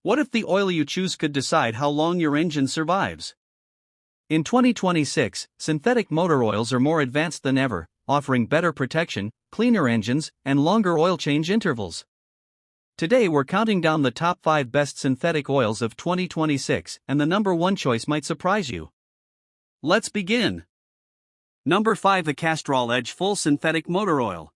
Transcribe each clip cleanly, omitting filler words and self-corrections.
What if the oil you choose could decide how long your engine survives? In 2026, synthetic motor oils are more advanced than ever, offering better protection, cleaner engines, and longer oil change intervals. Today we're counting down the top 5 best synthetic oils of 2026, and the number 1 choice might surprise you. Let's begin. Number 5. The Castrol EDGE Full Synthetic Motor Oil.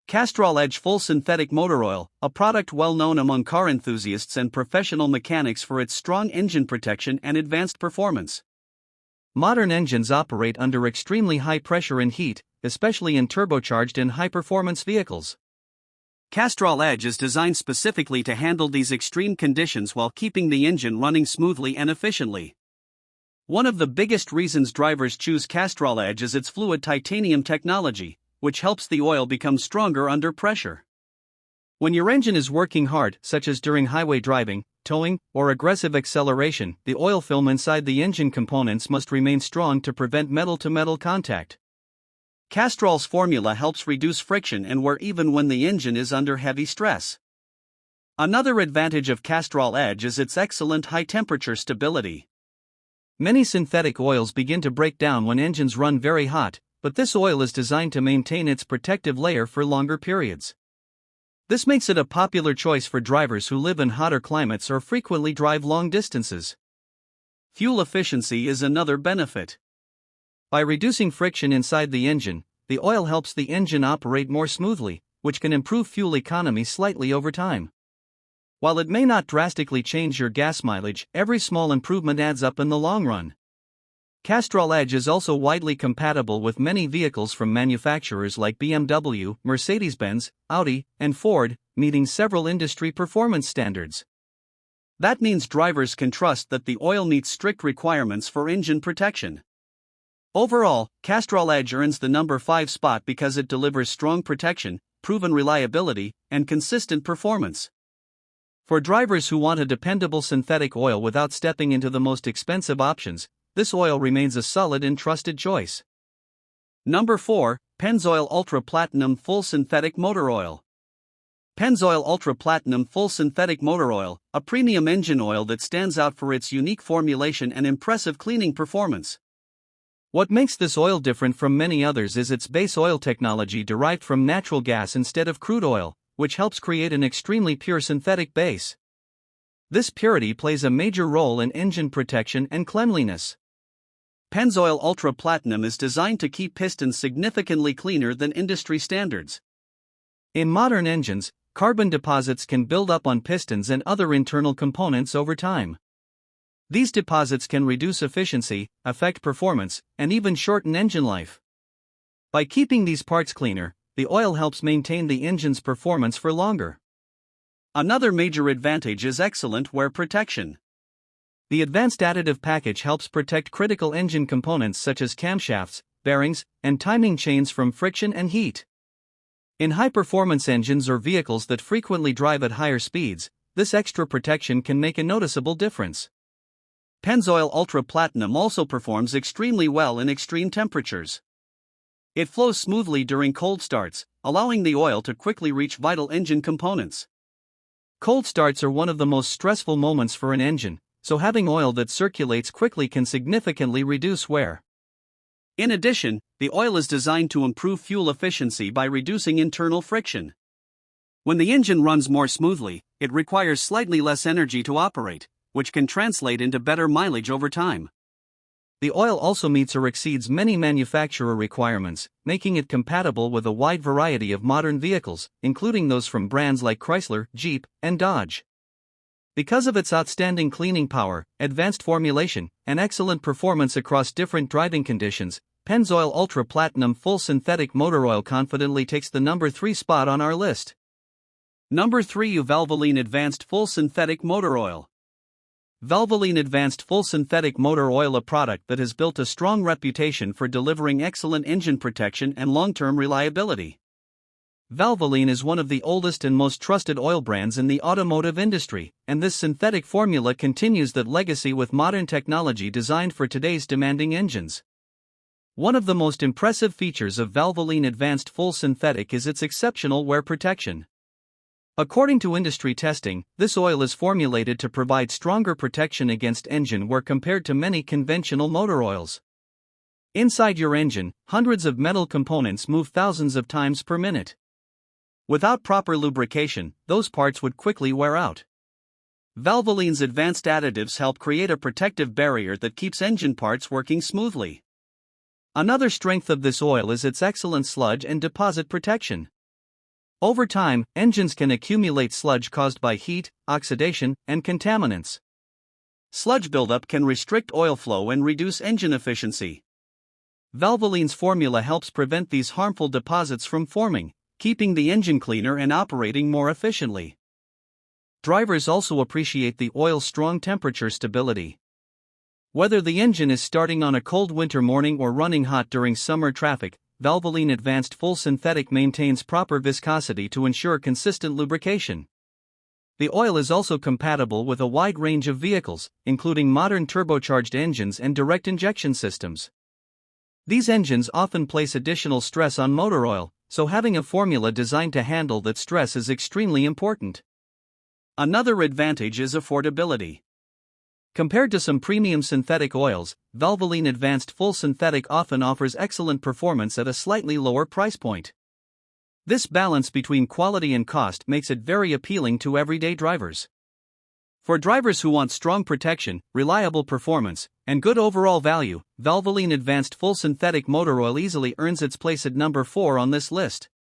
Castrol EDGE Full Synthetic Motor Oil, a product well known among car enthusiasts and professional mechanics for its strong engine protection and advanced performance. Modern engines operate under extremely high pressure and heat, especially in turbocharged and high-performance vehicles. Castrol EDGE is designed specifically to handle these extreme conditions while keeping the engine running smoothly and efficiently. One of the biggest reasons drivers choose Castrol EDGE is its fluid titanium technology, which helps the oil become stronger under pressure. When your engine is working hard, such as during highway driving, towing, or aggressive acceleration, the oil film inside the engine components must remain strong to prevent metal-to-metal contact. Castrol's formula helps reduce friction and wear even when the engine is under heavy stress. Another advantage of Castrol EDGE is its excellent high-temperature stability. Many synthetic oils begin to break down when engines run very hot, but this oil is designed to maintain its protective layer for longer periods. This makes it a popular choice for drivers who live in hotter climates or frequently drive long distances. Fuel efficiency is another benefit. By reducing friction inside the engine, the oil helps the engine operate more smoothly, which can improve fuel economy slightly over time. While it may not drastically change your gas mileage, every small improvement adds up in the long run. Castrol EDGE is also widely compatible with many vehicles from manufacturers like BMW, Mercedes-Benz, Audi, and Ford, meeting several industry performance standards. That means drivers can trust that the oil meets strict requirements for engine protection. Overall, Castrol EDGE earns the number 5 spot because it delivers strong protection, proven reliability, and consistent performance. For drivers who want a dependable synthetic oil without stepping into the most expensive options, this oil remains a solid and trusted choice. Number 4. Pennzoil Ultra Platinum Full Synthetic Motor Oil. Pennzoil Ultra Platinum Full Synthetic Motor Oil, a premium engine oil that stands out for its unique formulation and impressive cleaning performance. What makes this oil different from many others is its base oil technology derived from natural gas instead of crude oil, which helps create an extremely pure synthetic base. This purity plays a major role in engine protection and cleanliness. Pennzoil Ultra Platinum is designed to keep pistons significantly cleaner than industry standards. In modern engines, carbon deposits can build up on pistons and other internal components over time. These deposits can reduce efficiency, affect performance, and even shorten engine life. By keeping these parts cleaner, the oil helps maintain the engine's performance for longer. Another major advantage is excellent wear protection. The advanced additive package helps protect critical engine components such as camshafts, bearings, and timing chains from friction and heat. In high-performance engines or vehicles that frequently drive at higher speeds, this extra protection can make a noticeable difference. Pennzoil Ultra Platinum also performs extremely well in extreme temperatures. It flows smoothly during cold starts, allowing the oil to quickly reach vital engine components. Cold starts are one of the most stressful moments for an engine, so having oil that circulates quickly can significantly reduce wear. In addition, the oil is designed to improve fuel efficiency by reducing internal friction. When the engine runs more smoothly, it requires slightly less energy to operate, which can translate into better mileage over time. The oil also meets or exceeds many manufacturer requirements, making it compatible with a wide variety of modern vehicles, including those from brands like Chrysler, Jeep, and Dodge. Because of its outstanding cleaning power, advanced formulation, and excellent performance across different driving conditions, Pennzoil Ultra Platinum Full Synthetic Motor Oil confidently takes the number 3 spot on our list. Number 3. Valvoline Advanced Full Synthetic Motor Oil. Valvoline Advanced Full Synthetic Motor Oil, a product that has built a strong reputation for delivering excellent engine protection and long-term reliability. Valvoline is one of the oldest and most trusted oil brands in the automotive industry, and this synthetic formula continues that legacy with modern technology designed for today's demanding engines. One of the most impressive features of Valvoline Advanced Full Synthetic is its exceptional wear protection. According to industry testing, this oil is formulated to provide stronger protection against engine wear compared to many conventional motor oils. Inside your engine, hundreds of metal components move thousands of times per minute. Without proper lubrication, those parts would quickly wear out. Valvoline's advanced additives help create a protective barrier that keeps engine parts working smoothly. Another strength of this oil is its excellent sludge and deposit protection. Over time, engines can accumulate sludge caused by heat, oxidation, and contaminants. Sludge buildup can restrict oil flow and reduce engine efficiency. Valvoline's formula helps prevent these harmful deposits from forming, keeping the engine cleaner and operating more efficiently. Drivers also appreciate the oil's strong temperature stability. Whether the engine is starting on a cold winter morning or running hot during summer traffic, Valvoline Advanced Full Synthetic maintains proper viscosity to ensure consistent lubrication. The oil is also compatible with a wide range of vehicles, including modern turbocharged engines and direct injection systems. These engines often place additional stress on motor oil, so having a formula designed to handle that stress is extremely important. Another advantage is affordability. Compared to some premium synthetic oils, Valvoline Advanced Full Synthetic often offers excellent performance at a slightly lower price point. This balance between quality and cost makes it very appealing to everyday drivers. For drivers who want strong protection, reliable performance, and good overall value, Valvoline Advanced Full Synthetic Motor Oil easily earns its place at number 4 on this list.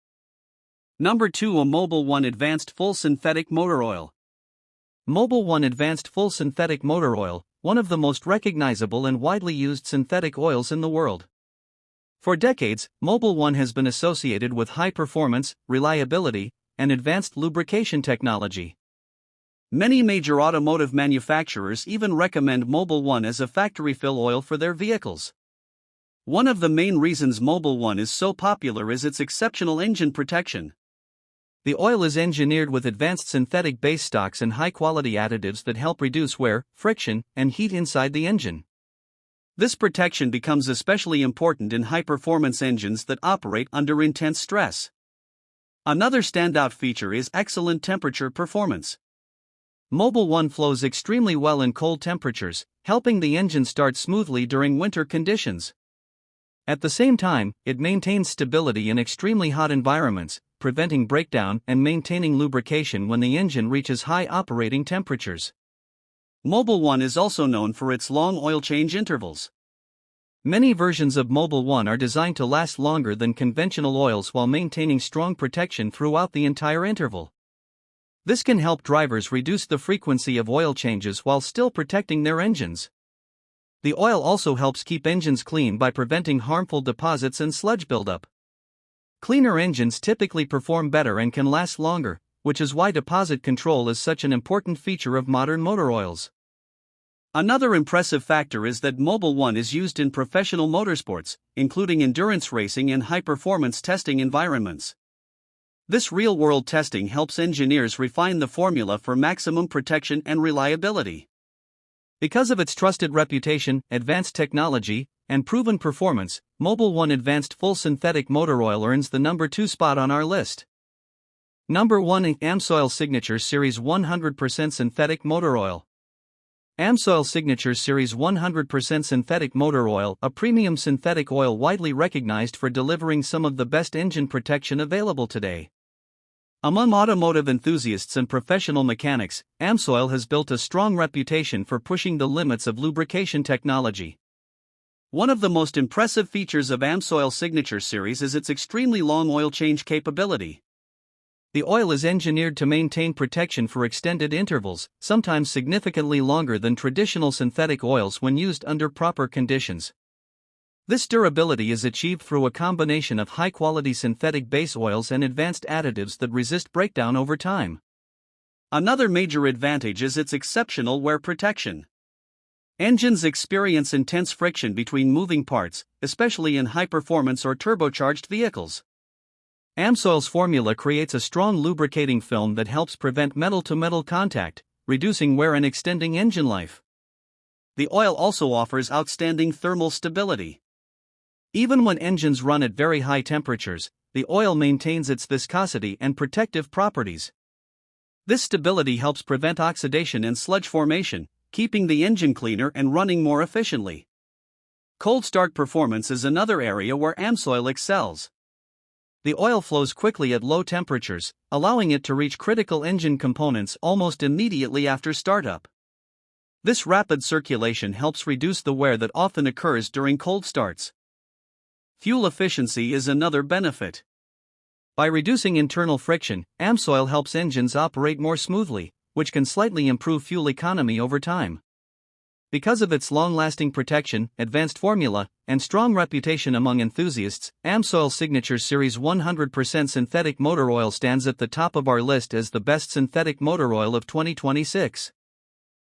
Number 2. Mobil 1 Advanced Full Synthetic Motor Oil. Mobil 1 Advanced Full Synthetic Motor Oil, one of the most recognizable and widely used synthetic oils in the world. For decades, Mobil 1 has been associated with high performance, reliability, and advanced lubrication technology. Many major automotive manufacturers even recommend Mobil 1 as a factory fill oil for their vehicles. One of the main reasons Mobil 1 is so popular is its exceptional engine protection. The oil is engineered with advanced synthetic base stocks and high-quality additives that help reduce wear, friction, and heat inside the engine. This protection becomes especially important in high-performance engines that operate under intense stress. Another standout feature is excellent temperature performance. Mobil 1 flows extremely well in cold temperatures, helping the engine start smoothly during winter conditions. At the same time, it maintains stability in extremely hot environments, preventing breakdown and maintaining lubrication when the engine reaches high operating temperatures. Mobil 1 is also known for its long oil change intervals. Many versions of Mobil 1 are designed to last longer than conventional oils while maintaining strong protection throughout the entire interval. This can help drivers reduce the frequency of oil changes while still protecting their engines. The oil also helps keep engines clean by preventing harmful deposits and sludge buildup. Cleaner engines typically perform better and can last longer, which is why deposit control is such an important feature of modern motor oils. Another impressive factor is that Mobil 1 is used in professional motorsports, including endurance racing and high-performance testing environments. This real-world testing helps engineers refine the formula for maximum protection and reliability. Because of its trusted reputation, advanced technology, and proven performance, Mobil 1 Advanced Full Synthetic Motor Oil earns the number 2 spot on our list. Number 1. Amsoil Signature Series 100% Synthetic Motor Oil. Amsoil Signature Series 100% Synthetic Motor Oil, a premium synthetic oil widely recognized for delivering some of the best engine protection available today. Among automotive enthusiasts and professional mechanics, Amsoil has built a strong reputation for pushing the limits of lubrication technology. One of the most impressive features of Amsoil Signature Series is its extremely long oil change capability. The oil is engineered to maintain protection for extended intervals, sometimes significantly longer than traditional synthetic oils when used under proper conditions. This durability is achieved through a combination of high-quality synthetic base oils and advanced additives that resist breakdown over time. Another major advantage is its exceptional wear protection. Engines experience intense friction between moving parts, especially in high-performance or turbocharged vehicles. Amsoil's formula creates a strong lubricating film that helps prevent metal-to-metal contact, reducing wear and extending engine life. The oil also offers outstanding thermal stability. Even when engines run at very high temperatures, the oil maintains its viscosity and protective properties. This stability helps prevent oxidation and sludge formation, keeping the engine cleaner and running more efficiently. Cold start performance is another area where Amsoil excels. The oil flows quickly at low temperatures, allowing it to reach critical engine components almost immediately after startup. This rapid circulation helps reduce the wear that often occurs during cold starts. Fuel efficiency is another benefit. By reducing internal friction, Amsoil helps engines operate more smoothly, which can slightly improve fuel economy over time. Because of its long-lasting protection, advanced formula, and strong reputation among enthusiasts, Amsoil Signature Series 100% synthetic motor oil stands at the top of our list as the best synthetic motor oil of 2026.